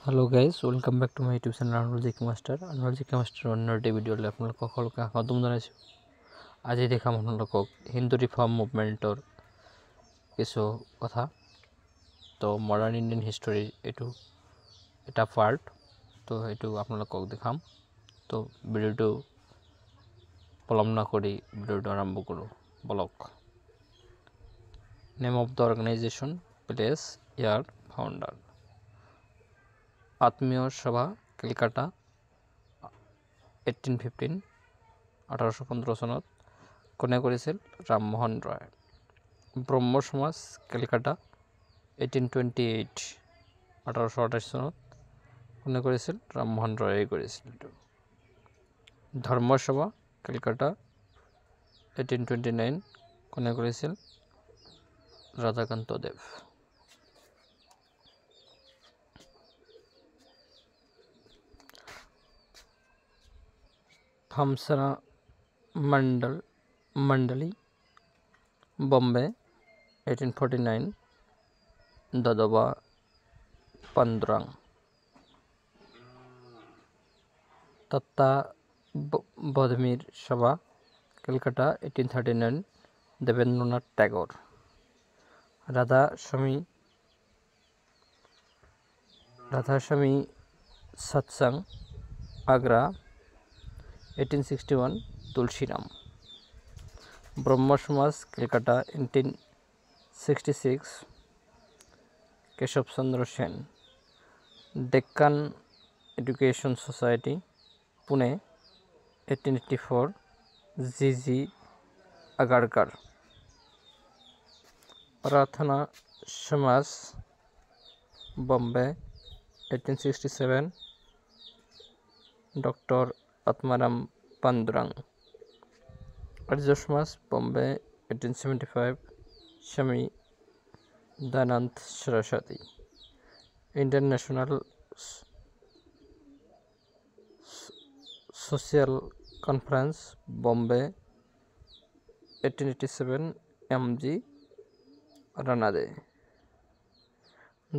Hello guys, welcome back to my YouTube channel Anurjik Master. Anurjik Master অন্য একটি ভিডিঅ'লৈ আপোনালোকক সকলোকে স্বাগতম জনাইছোঁ। আজি দেখাম আপোনালোকক হিন্দু ৰিফৰ্ম মুভমেণ্টৰ কিছু কথা। তো মডাৰ্ণ ইণ্ডিয়ান হিষ্টৰী এইটো এটা পাৰ্ট, তো এইটো আপোনালোকক দেখাম। তো ভিডিঅ'টো পলম নকৰি ভিডিঅ'টো আৰম্ভ কৰোঁ বলক। Name of the organisation, place, year, founder. আত্মীয় সভা কলকাতা 1815 1815 চনত কোনে কৰিছিল? ৰামমোহন ৰয়। ব্ৰহ্ম সমাজ কলকাতা 1828 1828 চনত কোনে কৰিছিল? ৰামমোহন ৰয়ে কৰিছিল। ধৰ্ম সভা কলকাতা 1829 কোনে কৰিছিল? ৰাধাকান্ত দেৱ। থামসৰা মণ্ডলী বম্বে 1849 দাদোবা পাণ্ডুৰং। তত্ত্বাবধানের সভা Kolkata 1839 Debendranath Tagore. Radhaswami Satsang Agra 1861 Tulsiram. Brahmo Samaj Kolkata 1866 Keshab Chandra Sen. Deccan education society Pune 1884 G Agarkar. Prarthana Samaj Bombay 1867 doctor Atmaram Pandurang. Arya Samaj Bombay 1875 Swami Dayanand Saraswati. International social conference Bombay 1887 M G. Ranade.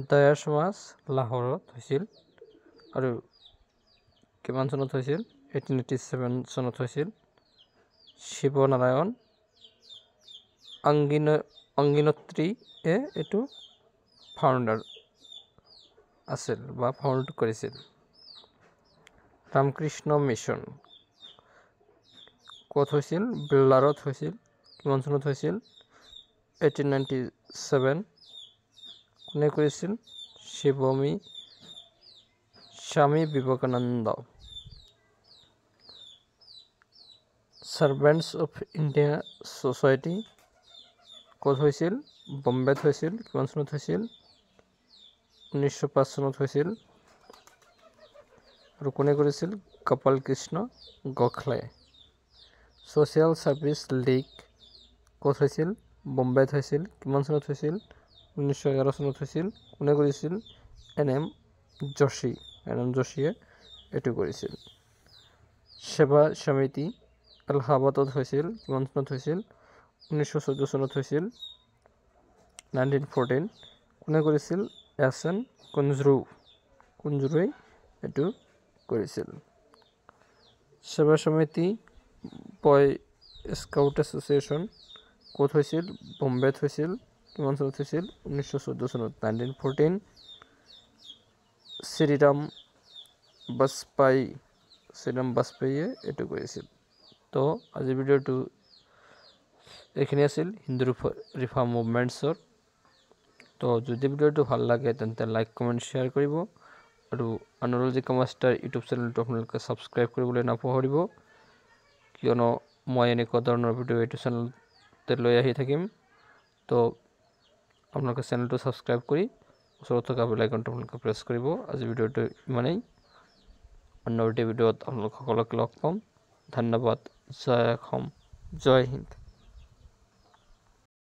Daya Samaj লাহোৰত হৈছিল আৰু কিমান চনত হৈছিল? 1887 চনত হৈছিল। শিৱনাৰায়ণ অংগিনত্ৰীয়ে এইটো ফাউণ্ডাৰ আছিল বা ফাউণ্ড কৰিছিল। ৰামকৃষ্ণ মিছন ক'ত হৈছিল? বেল্লাৰত হৈছিল। কিমান চনত হৈছিল? 1897। কোনে কৰিছিল? Swami Vivekananda. সাৰ্ভেণ্টছ of India society ক'ত হৈছিল? বম্বেত হৈছিল। কিমান চনত হৈছিল? 1905 চনত হৈছিল। আৰু কোনে কৰিছিল? Gopal Krishna Gokhale. Social service league ক'ত হৈছিল? বম্বেত হৈছিল। কিমান চনত হৈছিল? 1911 চনত হৈছিল। কোনে কৰিছিল? এন.এম. যোশীয়ে এইটো কৰিছিল। সেৱা সমিতি এলাহাবাদত হৈছিল। কিমান চনত হৈছিল? 1914 চনত হৈছিল। 1914 কোনে কৰিছিল? এছ.এন. কুঞ্জৰুৱে এইটো কৰিছিল। সেৱা সমিতি বয় স্কাউট এছ'চিয়েশ্যন ক'ত হৈছিল? বম্বেত হৈছিল। কিমান চনত হৈছিল? 1914 চনত। 1914 শ্ৰীৰাম বাজপেয়ীয়ে এইটো কৰিছিল। তো আজিৰ ভিডিঅ'টো এইখিনি আছিল হিন্দু ৰিফৰ্ম মুভমেণ্টছৰ। তো যদি ভিডিঅ'টো ভাল লাগে তেন্তে লাইক কমেণ্ট শ্বেয়াৰ কৰিব আৰু আনুৰজিক মাষ্টাৰ ইউটিউব চেনেলটো আপোনালোকে ছাবস্ক্ৰাইব কৰিবলৈ নাপাহৰিব, কিয়নো মই এনেকুৱা ধৰণৰ ভিডিঅ' এইটো চেনেলতে লৈ আহি থাকিম। তো আপোনালোকে চেনেলটো ছাবস্ক্ৰাইব কৰি ওচৰত থকা বেল আইকনটো আপোনালোকে প্ৰেছ কৰিব। আজি ভিডিঅ'টো ইমানেই। অন্য ভিডিঅ'ত আপোনালোক সকলোকে লগ পাম। ধন্যবাদ। জয় অসম, জয় হিন্দ।